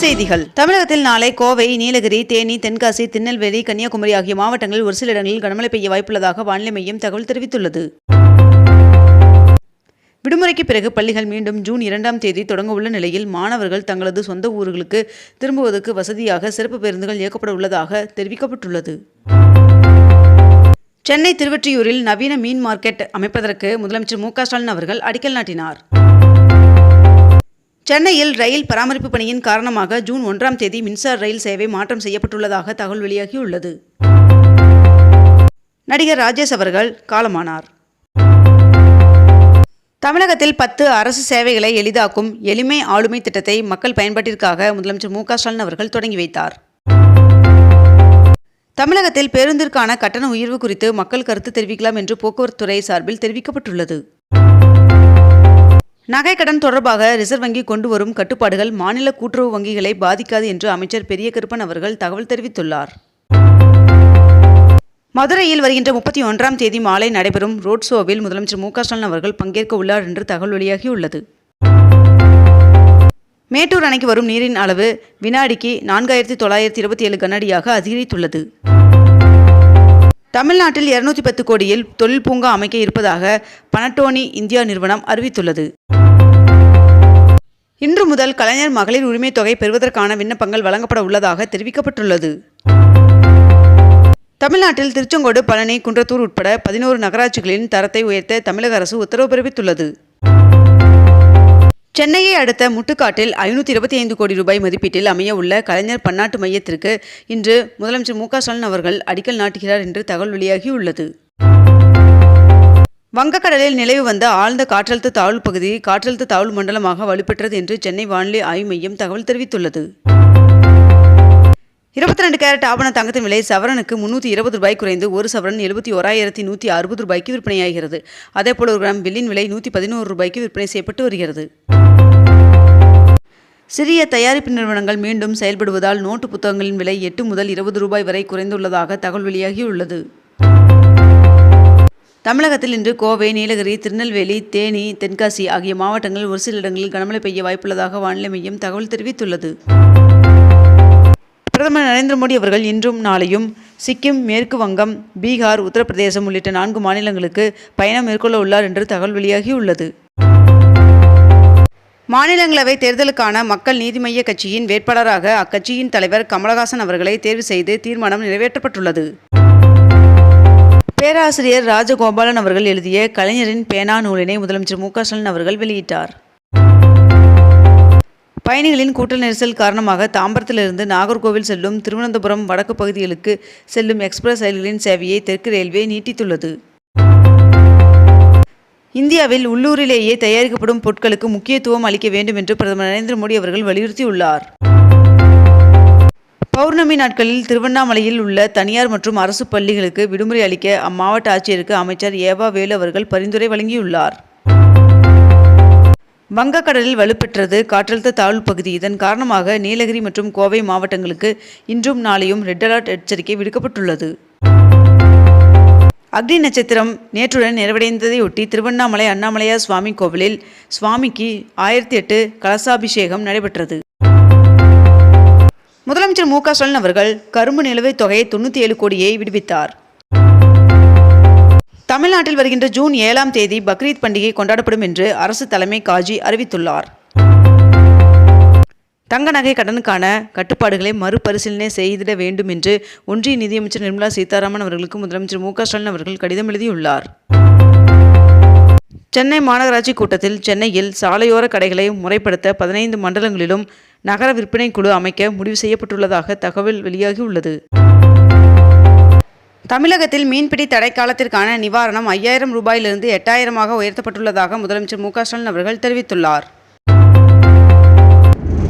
செய்திகள். தமிழகத்தில் நாளை கோவை, நீலகிரி, தேனி, தென்காசி, திருநெல்வேலி, கன்னியாகுமரி ஆகிய மாவட்டங்களில் ஒரு சில இடங்களில் கனமழை பெய்ய வாய்ப்புள்ளதாக வானிலை மையம் தகவல் தெரிவித்துள்ளது. விடுமுறைக்கு பிறகு பள்ளிகள் மீண்டும் ஜூன் 2ஆம் தேதி தொடங்க உள்ள நிலையில் மாணவர்கள் தங்களது சொந்த ஊர்களுக்கு திரும்புவதற்கு வசதியாக சிறப்பு பேருந்துகள் இயக்கப்பட உள்ளதாக தெரிவிக்கப்பட்டுள்ளது. சென்னை திருவொற்றியூரில் நவீன மீன் மார்க்கெட் அமைப்பதற்கு முதலமைச்சர் மு.க.ஸ்டாலின் அவர்கள் அடிக்கல் நாட்டினார். சென்னையில் ரயில் பராமரிப்பு பணியின் காரணமாக ஜூன் 1ஆம் தேதி மின்சார ரயில் சேவை மாற்றம் செய்யப்பட்டுள்ளதாக தகவல் வெளியாகியுள்ளது. நடிகர் ராஜேஷ் அவர்கள் காலமானார். தமிழகத்தில் 10 அரசு சேவைகளை எளிதாக்கும் எளிமை ஆளுமை திட்டத்தை மக்கள் பயன்பாட்டிற்காக முதலமைச்சர் மு.க.ஸ்டாலின் அவர்கள் தொடங்கி வைத்தார். தமிழகத்தில் பேருந்திற்கான கட்டண உயர்வு குறித்து மக்கள் கருத்து தெரிவிக்கலாம் என்று போக்குவரத்து துறை சார்பில் தெரிவிக்கப்பட்டுள்ளது. நகை கடன் தொடர்பாக ரிசர்வ் வங்கி கொண்டு வரும் கட்டுப்பாடுகள் மாநில கூட்டுறவு வங்கிகளை பாதிக்காது என்று அமைச்சர் பெரிய கருப்பன் அவர்கள் தகவல் தெரிவித்துள்ளார். மதுரையில் வருகின்ற 31ஆம் தேதி மாலை நடைபெறும் ரோட் ஷோவில் முதலமைச்சர் மு.க.ஸ்டாலின் அவர்கள் பங்கேற்க உள்ளார் என்று தகவல் வெளியாகியுள்ளது. மேட்டூர் அணைக்கு வரும் நீரின் அளவு வினாடிக்கு 4927 கனஅடியாக அதிகரித்துள்ளது. தமிழ்நாட்டில் 210 கோடியில் தொழில் பூங்கா அமைக்க இருப்பதாக பனட்டோனி இந்தியா நிறுவனம் அறிவித்துள்ளது. இன்று முதல் கலைஞர் மகளிர் உரிமை தொகை பெறுவதற்கான விண்ணப்பங்கள் வழங்கப்பட உள்ளதாக தெரிவிக்கப்பட்டுள்ளது. தமிழ்நாட்டில் திருச்செங்கோடு, பழனி, குன்றத்தூர் உட்பட 11 நகராட்சிகளின் தரத்தை உயர்த்த தமிழக அரசு உத்தரவு பிறப்பித்துள்ளது. சென்னையை அடுத்த முட்டுக்காட்டில் 525 கோடி ரூபாய் மதிப்பீட்டில் அமைய உள்ள கலைஞர் பன்னாட்டு மையத்திற்கு இன்று முதலமைச்சர் மு.க.ஸ்டாலின் அவர்கள் அடிக்கல் நாட்டுகிறார் என்று தகவல் வெளியாகியுள்ளது. வங்கக்கடலில் நிலவி வந்த ஆழ்ந்த காற்றழுத்த தாழ்வு பகுதி காற்றழுத்த தாழ்வு மண்டலமாக வலுப்பெற்றது என்று சென்னை வானிலை ஆய்வு மையம் தகவல் தெரிவித்துள்ளது. 22 கேரட் ஆபண தங்கத்தின் விலை சவரனுக்கு 320 ரூபாய் குறைந்து ஒரு சவரன் 71,160 ரூபாய்க்கு விற்பனையாகிறது. அதேபோல் ஒரு கிராம் வெள்ளியின் விலை 111 ரூபாய்க்கு விற்பனை செய்யப்பட்டு வருகிறது. சிறிய தயாரிப்பு நிறுவனங்கள் மீண்டும் செயல்படுவதால் நோட்டு புத்தகங்களின் விலை 8 முதல் 20 ரூபாய் வரை குறைந்துள்ளதாக தகவல் வெளியாகியுள்ளது. தமிழகத்தில் இன்று கோவை, நீலகிரி, திருநெல்வேலி, தேனி, தென்காசி ஆகிய மாவட்டங்களில் ஒரு சில இடங்களில் கனமழை பெய்ய வாய்ப்புள்ளதாக வானிலை மையம் தகவல் தெரிவித்துள்ளது. பிரதமர் நரேந்திர மோடி அவர்கள் இன்றும் நாளையும் சிக்கிம், மேற்கு வங்கம், பீகார், உத்தரப்பிரதேசம் உள்ளிட்ட 4 மாநிலங்களுக்கு பயணம் மேற்கொள்ள உள்ளார் என்று தகவல் வெளியாகியுள்ளது. மாநிலங்களவை தேர்தலுக்கான மக்கள் நீதி மய்ய கட்சியின் வேட்பாளராக அக்கட்சியின் தலைவர் கமலஹாசன் அவர்களை தேர்வு செய்து தீர்மானம் நிறைவேற்றப்பட்டுள்ளது. பேராசிரியர் ராஜகோபாலன் அவர்கள் எழுதிய கலைஞரின் பேனா நூலினை முதலமைச்சர் மு.க.ஸ்டாலின் அவர்கள் வெளியிட்டார். பயணிகளின் கூட்ட நெரிசல் காரணமாக தாம்பரத்திலிருந்து நாகர்கோவில் செல்லும் திருவனந்தபுரம் வடக்கு பகுதிகளுக்கு செல்லும் எக்ஸ்பிரஸ் ரயில்களின் சேவையை தெற்கு ரயில்வே நீட்டித்துள்ளது. இந்தியாவில் உள்ளூரிலேயே தயாரிக்கப்படும் பொருட்களுக்கு முக்கியத்துவம் அளிக்க வேண்டும் என்று பிரதமர் நரேந்திர மோடி அவர்கள் வலியுறுத்தியுள்ளார். பௌர்ணமி நாட்களில் திருவண்ணாமலையில் உள்ள தனியார் மற்றும் அரசு பள்ளிகளுக்கு விடுமுறை அளிக்க அம்மாவட்ட ஆட்சியருக்கு அமைச்சர் ஏவா வேலு அவர்கள் பரிந்துரை வழங்கியுள்ளார். வங்கக்கடலில் வலுப்பெற்றது காற்றழுத்த தாழ்வு பகுதி. இதன் காரணமாக நீலகிரி மற்றும் கோவை மாவட்டங்களுக்கு இன்றும் நாளையும் ரெட் அலர்ட் எச்சரிக்கை விடுக்கப்பட்டுள்ளது. அக்னி நட்சத்திரம் நேற்றுடன் நிறைவடைந்ததையொட்டி திருவண்ணாமலை அண்ணாமலையார் சுவாமி கோவிலில் சுவாமிக்கு 1008 கலசாபிஷேகம் நடைபெற்றது. முதலமைச்சர் மு.க.ஸ்டாலின் அவர்கள் கரும்பு நிலுவைத் தொகை 97 கோடியை விடுவித்தார். தமிழ்நாட்டில் வருகின்ற ஜூன் 7ஆம் தேதி பக்ரீத் பண்டிகை கொண்டாடப்படும் என்று அரசு தலைமை காஜி அறிவித்துள்ளார். தங்க நகை கடனுக்கான கட்டுப்பாடுகளை மறுபரிசீலனை செய்திட வேண்டும் என்று ஒன்றிய நிதியமைச்சர் நிர்மலா சீதாராமன் அவர்களுக்கு முதலமைச்சர் மு.க.ஸ்டாலின் அவர்கள் கடிதம் எழுதியுள்ளார். சென்னை மாநகராட்சி கூட்டத்தில் சென்னையில் சாலையோர கடைகளை முறைப்படுத்த 15 மண்டலங்களிலும் நகர விற்பனை குழு அமைக்க முடிவு செய்யப்பட்டுள்ளதாக தகவல் வெளியாகியுள்ளது. தமிழகத்தில் மீன்பிடி தடை காலத்திற்கான நிவாரணம் 5000 ரூபாயிலிருந்து 8000ஆக உயர்த்தப்பட்டுள்ளதாக முதலமைச்சர் மு.க.ஸ்டாலின் அவர்கள் தெரிவித்துள்ளார்.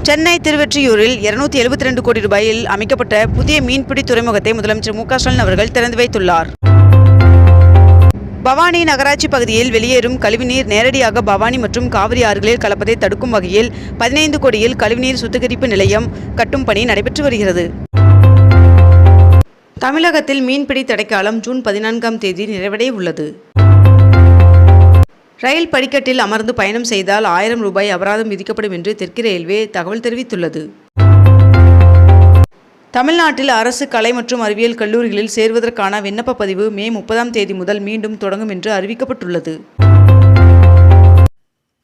சென்னை திருவொற்றியூரில் 272 கோடி ரூபாயில் அமைக்கப்பட்ட புதிய மீன்பிடி துறைமுகத்தை முதலமைச்சர் மு.க.ஸ்டாலின் அவர்கள் திறந்து வைத்துள்ளார். பவானி நகராட்சி பகுதியில் வெளியேறும் கழிவுநீர் நேரடியாக பவானி மற்றும் காவிரி ஆறுகளில் கலப்பதை தடுக்கும் வகையில் 15 கோடியில் கழிவுநீர் சுத்திகரிப்பு நிலையம் கட்டும் பணி நடைபெற்று வருகிறது. தமிழகத்தில் மீன்பிடி தடைக்காலம் ஜூன் 14ஆம் தேதி நிறைவடைய உள்ளது. ரயில் படிக்கட்டில் அமர்ந்து பயணம் செய்தால் 1000 ரூபாய் அபராதம் விதிக்கப்படும் என்று தெற்கு ரயில்வே தகவல் தெரிவித்துள்ளது. தமிழ்நாட்டில் அரசு கலை மற்றும் அறிவியல் கல்லூரிகளில் சேர்வதற்கான விண்ணப்ப பதிவு மே 30ஆம் தேதி முதல் மீண்டும் தொடங்கும் என்று அறிவிக்கப்பட்டுள்ளது.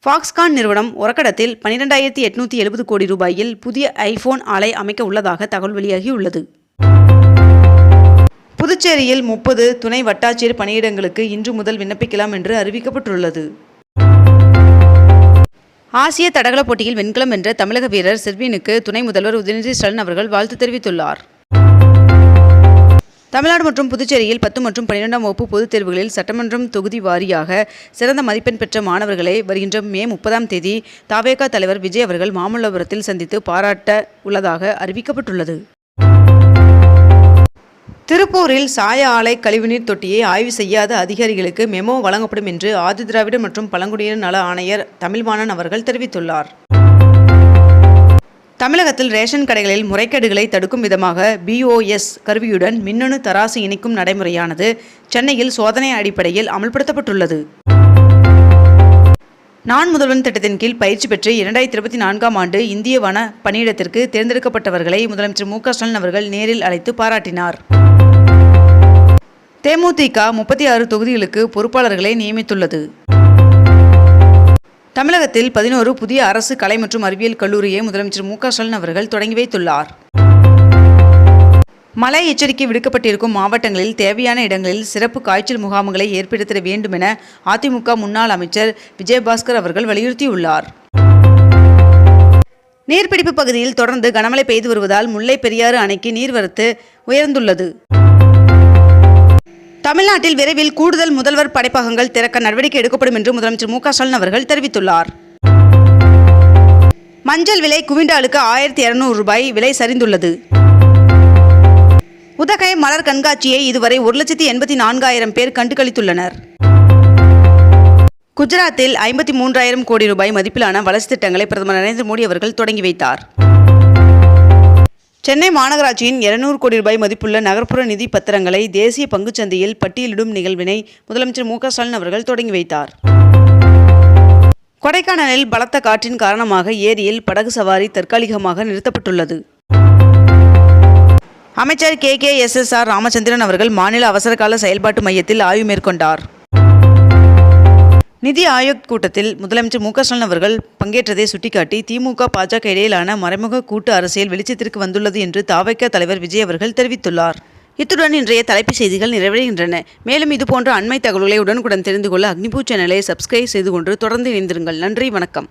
ஃபாக்ஸ்கான் நிறுவனம் ஒரகடத்தில் 12,870 கோடி ரூபாயில் புதிய ஐபோன் ஆலை அமைக்க உள்ளதாக தகவல் வெளியாகியுள்ளது. புதுச்சேரியில் 30 துணை வட்டாட்சியர் பணியிடங்களுக்கு இன்று முதல் விண்ணப்பிக்கலாம் என்று அறிவிக்கப்பட்டுள்ளது. ஆசிய தடகள போட்டியில் வெண்கலம் வென்ற தமிழக வீரர் செர்வினுக்கு துணை முதல்வர் உதயநிதி ஸ்டாலின் அவர்கள் வாழ்த்து தெரிவித்துள்ளார். தமிழ்நாடு மற்றும் புதுச்சேரியில் 10 மற்றும் 12ஆம் வகுப்பு பொதுத் தேர்வுகளில் சட்டமன்றம் தொகுதி வாரியாக சிறந்த மதிப்பெண் பெற்ற மாணவர்களை வருகின்ற மே 30ஆம் தேதி தவேகா தலைவர் விஜய் அவர்கள் மாமல்லபுரத்தில் சந்தித்து பாராட்ட உள்ளதாக அறிவிக்கப்பட்டுள்ளது. திருப்பூரில் சாய ஆலை கழிவுநீர் தொட்டியை ஆய்வு செய்யாத அதிகாரிகளுக்கு மெமோ வழங்கப்படும் என்று ஆதிதிராவிட மற்றும் பழங்குடியினர் நல ஆணையர் தமிழ்வாணன் அவர்கள் தெரிவித்துள்ளார். தமிழகத்தில் ரேஷன் கடைகளில் முறைகேடுகளை தடுக்கும் விதமாக BOS கருவியுடன் மின்னணு தராசு இணைக்கும் நடைமுறையானது சென்னையில் சோதனை அடிப்படையில் அமல்படுத்தப்பட்டுள்ளது. நான் முதல்வன் திட்டத்தின் கீழ் பயிற்சி பெற்று 2024ஆம் ஆண்டு இந்திய வன பணியிடத்திற்கு தேர்ந்தெடுக்கப்பட்டவர்களை முதலமைச்சர் மு.க.ஸ்டாலின் அவர்கள் நேரில் அழைத்து பாராட்டினார். தேமுதிக 36 தொகுதிகளுக்கு பொறுப்பாளர்களை நியமித்துள்ளது. தமிழகத்தில் 11 புதிய அரசு கலை மற்றும் அறிவியல் கல்லூரியை முதலமைச்சர் மு.க.ஸ்டாலின் அவர்கள் தொடங்கி வைத்துள்ளார். மழை எச்சரிக்கை விடுக்கப்பட்டிருக்கும் மாவட்டங்களில் தேவையான இடங்களில் சிறப்பு காய்ச்சல் முகாம்களை ஏற்படுத்த வேண்டும் என அதிமுக முன்னாள் அமைச்சர் விஜயபாஸ்கர் அவர்கள் வலியுறுத்தியுள்ளார். நீர்பிடிப்பு பகுதியில் தொடர்ந்து கனமழை பெய்து வருவதால் முல்லை பெரியாறு அணைக்கு நீர்வரத்து உயர்ந்துள்ளது. தமிழ்நாட்டில் விரைவில் கூடுதல் முதல்வர் படைப்பகங்கள் திறக்க நடவடிக்கை எடுக்கப்படும் என்று முதலமைச்சர் மு.க.ஸ்டாலின் அவர்கள் தெரிவித்துள்ளார். மஞ்சள் விலை குவிண்டாலுக்கு 1200 ரூபாய் விலை சரிந்துள்ளது. உதகை மலர் கண்காட்சியை இதுவரை 1,84,000 பேர் கண்டுகளித்துள்ளனர். குஜராத்தில் 53,000 கோடி ரூபாய் மதிப்பிலான வளர்ச்சி திட்டங்களை பிரதமர் நரேந்திர மோடி அவர்கள் தொடங்கி வைத்தார். சென்னை மாநகராட்சியின் 200 கோடி ரூபாய் மதிப்புள்ள நகர்ப்புற நிதி பத்திரங்களை தேசிய பங்குச்சந்தையில் பட்டியலிடும் நிகழ்வினை முதலமைச்சர் மு.க.ஸ்டாலின் அவர்கள் தொடங்கி வைத்தார். கொடைக்கானலில் பலத்த காற்றின் காரணமாக ஏரியில் படகு சவாரி தற்காலிகமாக நிறுத்தப்பட்டுள்ளது. அமைச்சர் KKSSR ராமச்சந்திரன் அவர்கள் மாநில அவசரகால செயல்பாட்டு மையத்தில் ஆய்வு மேற்கொண்டார். நிதி ஆயோக் கூட்டத்தில் முதலமைச்சர் மு.க.ஸ்டாலின் அவர்கள் பங்கேற்றதை சுட்டிக்காட்டி திமுக பாஜக இடையிலான மறைமுக கூட்டு அரசியல் வெளிச்சத்திற்கு வந்துள்ளது என்று தவேகா தலைவர் விஜய் அவர்கள் தெரிவித்துள்ளார். இத்துடன் இன்றைய தலைப்புச் செய்திகள் நிறைவடைகின்றன. மேலும் இதுபோன்ற அண்மை தகவல்களை உடனுக்குடன் தெரிந்து கொள்ள அக்னிபூ சேனலை சப்ஸ்கிரைப் செய்து கொண்டு தொடர்ந்து இணைந்திருங்கள். நன்றி, வணக்கம்.